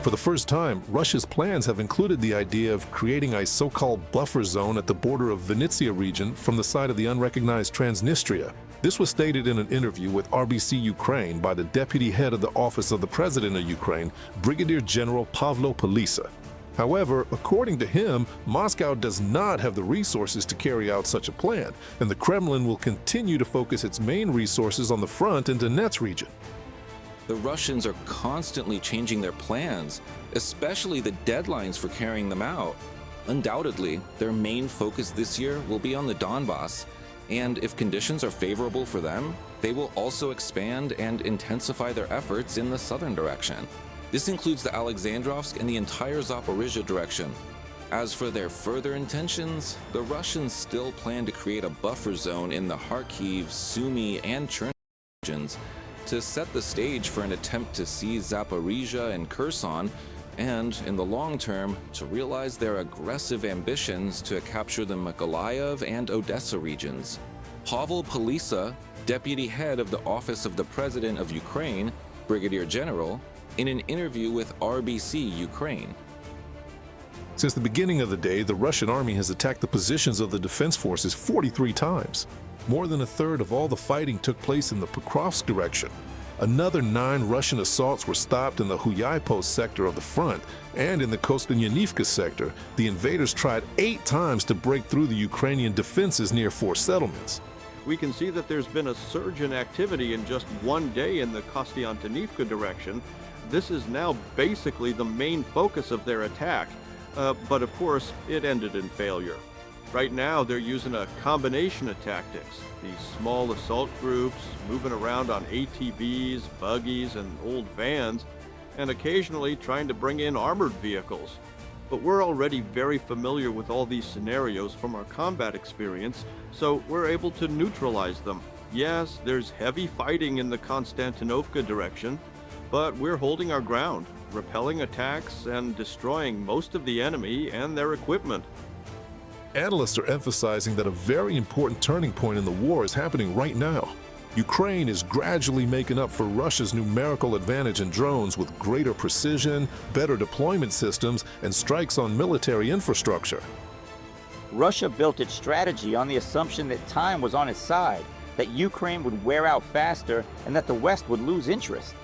For the first time, Russia's plans have included the idea of creating a so-called buffer zone at the border of Vinnytsia region from the side of the unrecognized Transnistria. This was stated in an interview with RBC Ukraine by the deputy head of the Office of the President of Ukraine, Brigadier General Pavlo Palisa. However, according to him, Moscow does not have the resources to carry out such a plan, and the Kremlin will continue to focus its main resources on the front in Donetsk region. The Russians are constantly changing their plans, especially the deadlines for carrying them out. Undoubtedly, their main focus this year will be on the Donbass, and if conditions are favorable for them, they will also expand and intensify their efforts in the southern direction. This includes the Alexandrovsk and the entire Zaporizhia direction. As for their further intentions, the Russians still plan to create a buffer zone in the Kharkiv, Sumy, and Chernihiv regions to set the stage for an attempt to seize Zaporizhia and Kherson, and, in the long term, to realize their aggressive ambitions to capture the Mykolaiv and Odessa regions. Pavel Palisa, deputy head of the Office of the President of Ukraine, Brigadier General, in an interview with RBC Ukraine. Since the beginning of the day, the Russian army has attacked the positions of the defense forces 43 times. More than a third of all the fighting took place in the Pokrovsk direction. Another 9 Russian assaults were stopped in the Huyai sector of the front, and in the Kostanyanivka sector, the invaders tried 8 times to break through the Ukrainian defenses near 4 settlements. We can see that there's been a surge in activity in just one day in the Kostanyanivka direction. This is now basically the main focus of their attack, but of course it ended in failure. Right now they're using a combination of tactics. These small assault groups moving around on ATVs, buggies, and old vans, and occasionally trying to bring in armored vehicles. But we're already very familiar with all these scenarios from our combat experience, so we're able to neutralize them. Yes, there's heavy fighting in the Konstantinovka direction, but we're holding our ground, repelling attacks and destroying most of the enemy and their equipment. Analysts are emphasizing that a very important turning point in the war is happening right now. Ukraine is gradually making up for Russia's numerical advantage in drones with greater precision, better deployment systems, and strikes on military infrastructure. Russia built its strategy on the assumption that time was on its side, that Ukraine would wear out faster, and that the West would lose interest.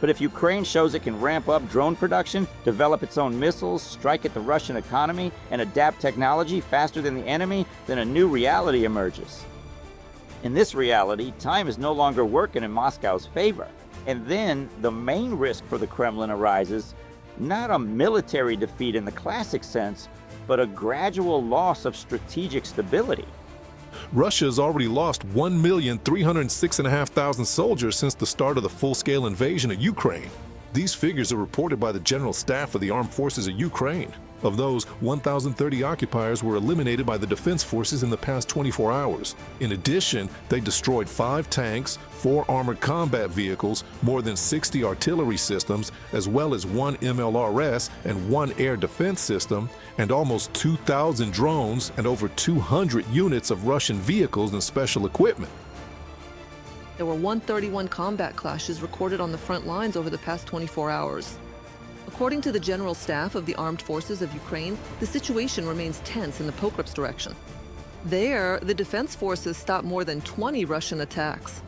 But if Ukraine shows it can ramp up drone production, develop its own missiles, strike at the Russian economy, and adapt technology faster than the enemy, then a new reality emerges. In this reality, time is no longer working in Moscow's favor. And then the main risk for the Kremlin arises, not a military defeat in the classic sense, but a gradual loss of strategic stability. Russia has already lost 1,306,500 soldiers since the start of the full-scale invasion of Ukraine. These figures are reported by the General Staff of the Armed Forces of Ukraine. Of those, 1,030 occupiers were eliminated by the defense forces in the past 24 hours. In addition, they destroyed 5 tanks, 4 armored combat vehicles, more than 60 artillery systems, as well as 1 MLRS and 1 air defense system, and almost 2,000 drones and over 200 units of Russian vehicles and special equipment. There were 131 combat clashes recorded on the front lines over the past 24 hours. According to the General Staff of the Armed Forces of Ukraine, the situation remains tense in the Pokrovsk direction. There, the defense forces stopped more than 20 Russian attacks.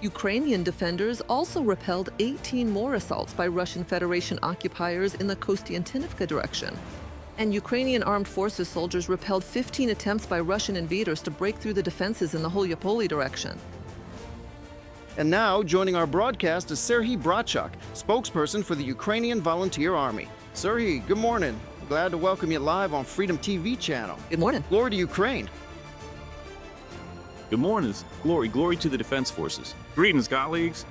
Ukrainian defenders also repelled 18 more assaults by Russian Federation occupiers in the Kostiantinivka direction. And Ukrainian armed forces soldiers repelled 15 attempts by Russian invaders to break through the defenses in the Holyopoli direction. And now, joining our broadcast is Serhiy Brachuk, spokesperson for the Ukrainian Volunteer Army. Serhiy, good morning. Glad to welcome you live on Freedom TV channel. Good morning. Glory to Ukraine. Good morning. Glory to the Defense Forces. Greetings, colleagues.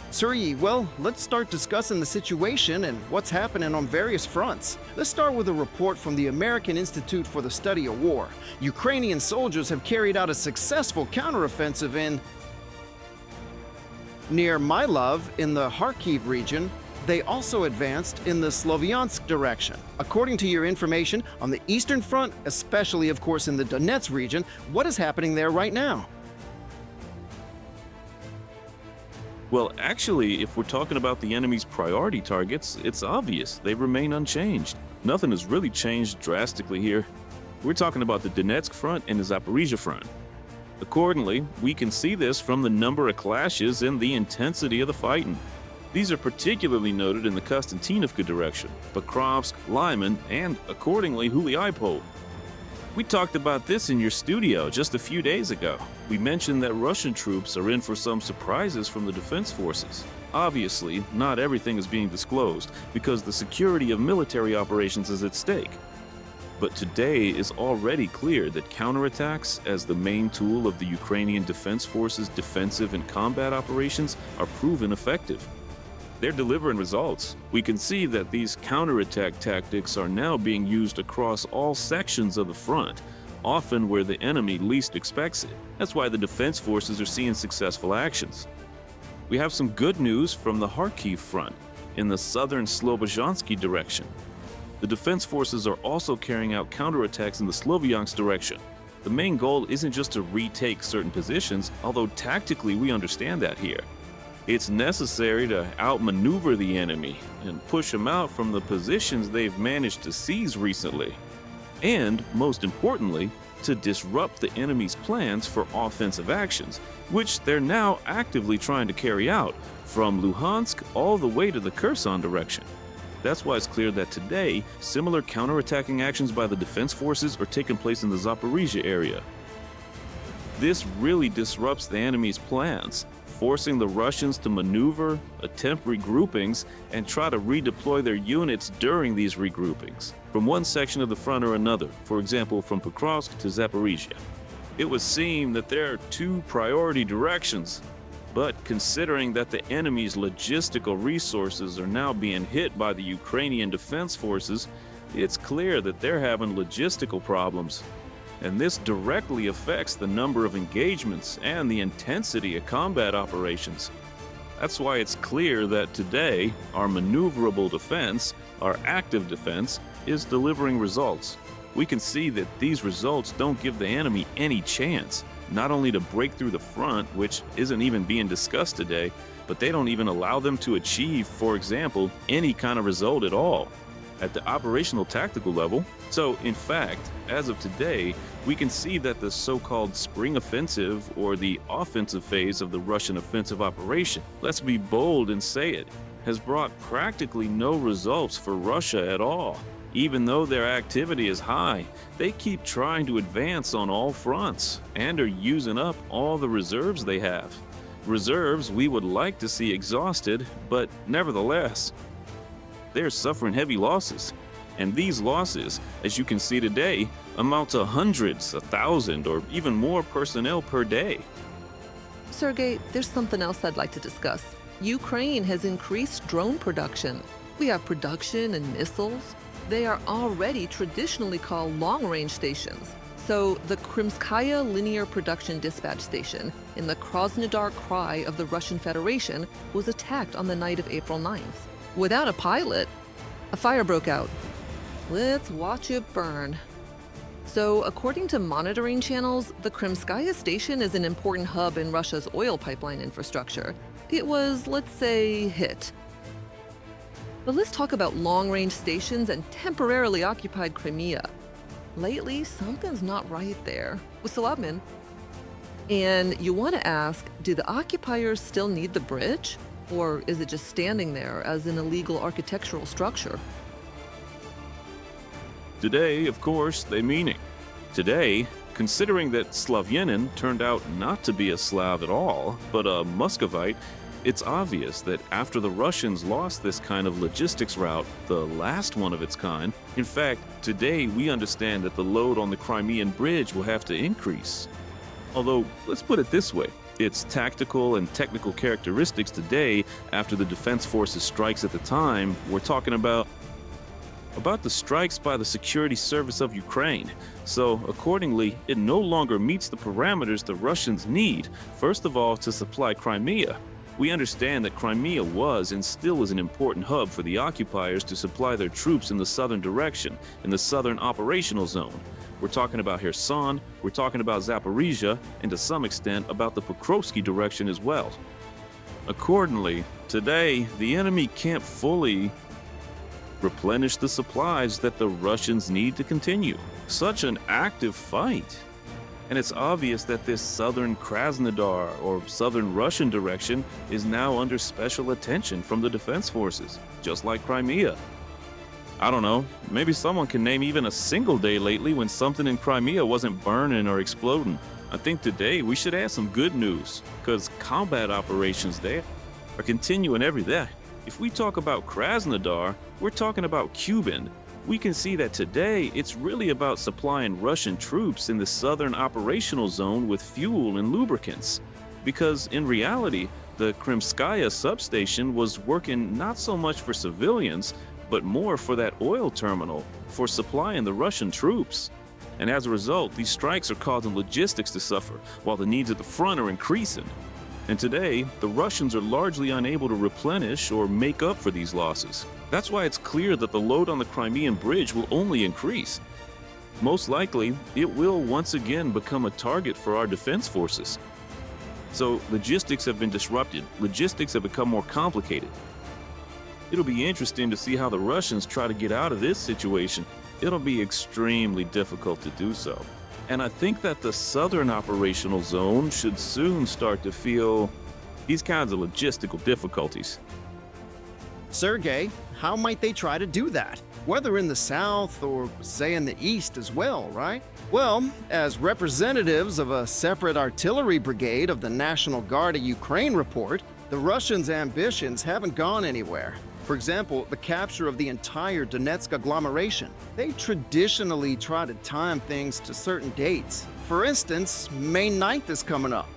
Serhiy, well, let's start discussing the situation and what's happening on various fronts. Let's start with a report from the American Institute for the Study of War. Ukrainian soldiers have carried out a successful counteroffensive near Mylov in the Kharkiv region. They also advanced in the Slovyansk direction. According to your information, on the Eastern Front, especially of course in the Donetsk region, what is happening there right now? Well, actually, if we're talking about the enemy's priority targets, it's obvious. They remain unchanged. Nothing has really changed drastically here. We're talking about the Donetsk front and the Zaporizhia front. Accordingly, we can see this from the number of clashes and the intensity of the fighting. These are particularly noted in the Konstantinovka direction, Pokrovsk, Lyman, and, accordingly, Huliaipo. We talked about this in your studio just a few days ago. We mentioned that Russian troops are in for some surprises from the defense forces. Obviously, not everything is being disclosed because the security of military operations is at stake. But today is already clear that counterattacks, as the main tool of the Ukrainian Defense Forces' defensive and combat operations, are proven effective. They're delivering results. We can see that these counterattack tactics are now being used across all sections of the front, often where the enemy least expects it. That's why the defense forces are seeing successful actions. We have some good news from the Kharkiv front in the southern Slobozhansky direction. The defense forces are also carrying out counterattacks in the Slovyansk direction. The main goal isn't just to retake certain positions, although tactically we understand that here. It's necessary to outmaneuver the enemy and push them out from the positions they've managed to seize recently. And, most importantly, to disrupt the enemy's plans for offensive actions, which they're now actively trying to carry out, from Luhansk all the way to the Kherson direction. That's why it's clear that today, similar counterattacking actions by the defense forces are taking place in the Zaporizhia area. This really disrupts the enemy's plans, forcing the Russians to maneuver, attempt regroupings, and try to redeploy their units during these regroupings, from one section of the front or another, for example from Pokrovsk to Zaporizhia. It would seem that there are two priority directions, but considering that the enemy's logistical resources are now being hit by the Ukrainian Defense Forces, it's clear that they're having logistical problems. And this directly affects the number of engagements and the intensity of combat operations. That's why it's clear that today, our maneuverable defense, our active defense, is delivering results. We can see that these results don't give the enemy any chance, not only to break through the front, which isn't even being discussed today, but they don't even allow them to achieve, for example, any kind of result at all at the operational tactical level. So, in fact, as of today, we can see that the so-called spring offensive, or the offensive phase of the Russian offensive operation, let's be bold and say it, has brought practically no results for Russia at all. Even though their activity is high, they keep trying to advance on all fronts and are using up all the reserves they have. Reserves we would like to see exhausted, but nevertheless, they're suffering heavy losses. And these losses, as you can see today, amount to hundreds, 1,000, or even more personnel per day. Sergei, there's something else I'd like to discuss. Ukraine has increased drone production. We have production and missiles. They are already traditionally called long-range stations. So the Kremlin'S linear production dispatch station in the Krasnodar Krai of the Russian Federation was attacked on the night of April 9th. Without a pilot, a fire broke out. Let's watch it burn. So, according to monitoring channels, the Kremlin'S station is an important hub in Russia's oil pipeline infrastructure. It was, let's say, hit. But let's talk about long-range stations and temporarily occupied Crimea. Lately, something's not right there. With Saladmin. And you want to ask, do the occupiers still need the bridge? Or is it just standing there as an illegal architectural structure? Today, of course, they mean it. Today, considering that Slavyanin turned out not to be a Slav at all, but a Muscovite, it's obvious that after the Russians lost this kind of logistics route, the last one of its kind, in fact, today we understand that the load on the Crimean bridge will have to increase. Although, let's put it this way. Its tactical and technical characteristics today, after the Defense Forces strikes at the time, we're talking about the strikes by the Security Service of Ukraine. So, accordingly, it no longer meets the parameters the Russians need, first of all, to supply Crimea. We understand that Crimea was and still is an important hub for the occupiers to supply their troops in the southern direction, in the southern operational zone. We're talking about Kherson, we're talking about Zaporizhia, and to some extent about the Pokrovsky direction as well. Accordingly, today, the enemy can't fully replenish the supplies that the Russians need to continue such an active fight. And it's obvious that this southern Krasnodar or southern Russian direction is now under special attention from the defense forces, just like Crimea. I don't know, maybe someone can name even a single day lately when something in Crimea wasn't burning or exploding. I think today we should add some good news, because combat operations there are continuing every day. If we talk about Krasnodar, we're talking about Cuban. We can see that today it's really about supplying Russian troops in the southern operational zone with fuel and lubricants. Because in reality, the Kremlin'S substation was working not so much for civilians, but more for that oil terminal, for supplying the Russian troops. And as a result, these strikes are causing logistics to suffer, while the needs at the front are increasing. And today, the Russians are largely unable to replenish or make up for these losses. That's why it's clear that the load on the Crimean bridge will only increase. Most likely, it will once again become a target for our defense forces. So logistics have been disrupted. Logistics have become more complicated. It'll be interesting to see how the Russians try to get out of this situation. It'll be extremely difficult to do so. And I think that the southern operational zone should soon start to feel these kinds of logistical difficulties. Sergey, how might they try to do that? Whether in the south or, say, in the east as well, right? Well, as representatives of a separate artillery brigade of the National Guard of Ukraine report, the Russians' ambitions haven't gone anywhere. For example, the capture of the entire Donetsk agglomeration. They traditionally try to time things to certain dates. For instance, May 9th is coming up.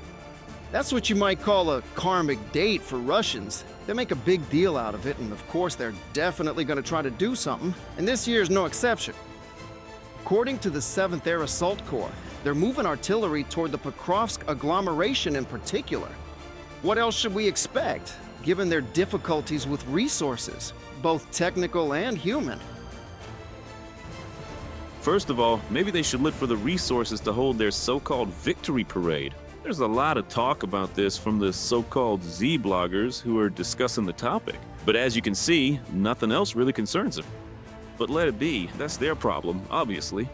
That's what you might call a karmic date for Russians. They make a big deal out of it, and of course they're definitely going to try to do something, and this year's no exception. According to the 7th Air Assault Corps, they're moving artillery toward the Pokrovsk agglomeration in particular. What else should we expect, given their difficulties with resources, both technical and human? First of all, maybe they should look for the resources to hold their so-called victory parade. There's a lot of talk about this from the so-called Z-bloggers who are discussing the topic. But as you can see, nothing else really concerns them. But let it be, that's their problem, obviously.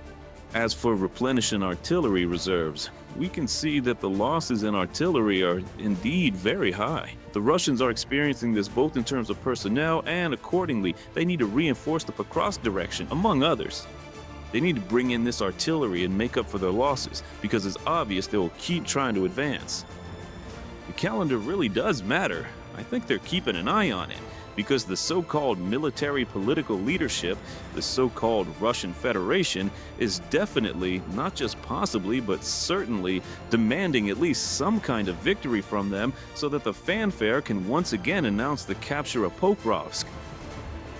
As for replenishing artillery reserves, we can see that the losses in artillery are indeed very high. The Russians are experiencing this both in terms of personnel and accordingly, they need to reinforce the Pokrovsk direction, among others. They need to bring in this artillery and make up for their losses, because it's obvious they will keep trying to advance. The calendar really does matter. I think they're keeping an eye on it, because the so-called military political leadership, the so-called Russian Federation, is definitely, not just possibly, but certainly demanding at least some kind of victory from them so that the fanfare can once again announce the capture of Pokrovsk.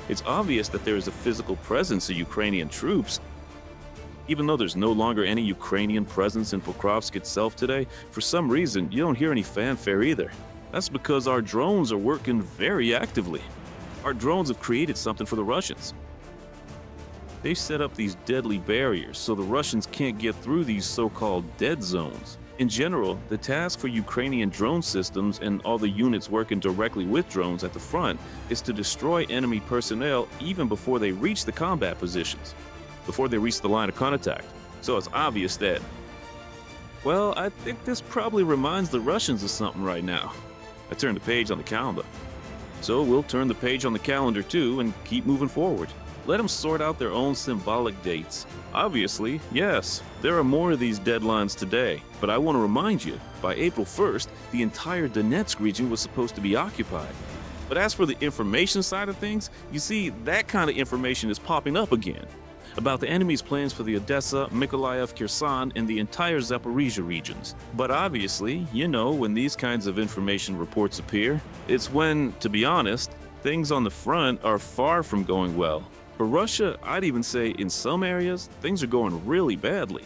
It's obvious that there is a physical presence of Ukrainian troops. Even though there's no longer any Ukrainian presence in Pokrovsk itself today, for some reason you don't hear any fanfare either. That's because our drones are working very actively. Our drones have created something for the Russians. They've set up these deadly barriers so the Russians can't get through these so-called dead zones. In general, the task for Ukrainian drone systems and all the units working directly with drones at the front is to destroy enemy personnel even before they reach the combat positions, before they reach the line of contact. So it's obvious that, well, I think this probably reminds the Russians of something right now. I turned the page on the calendar. So we'll turn the page on the calendar too and keep moving forward. Let them sort out their own symbolic dates. Obviously, yes, there are more of these deadlines today, but I want to remind you, by April 1st, the entire Donetsk region was supposed to be occupied. But as for the information side of things, you see, that kind of information is popping up again, about the enemy's plans for the Odessa, Mykolaiv, Kherson, and the entire Zaporizhia regions. But obviously, you know, when these kinds of information reports appear, it's when, to be honest, things on the front are far from going well. For Russia, I'd even say in some areas, things are going really badly.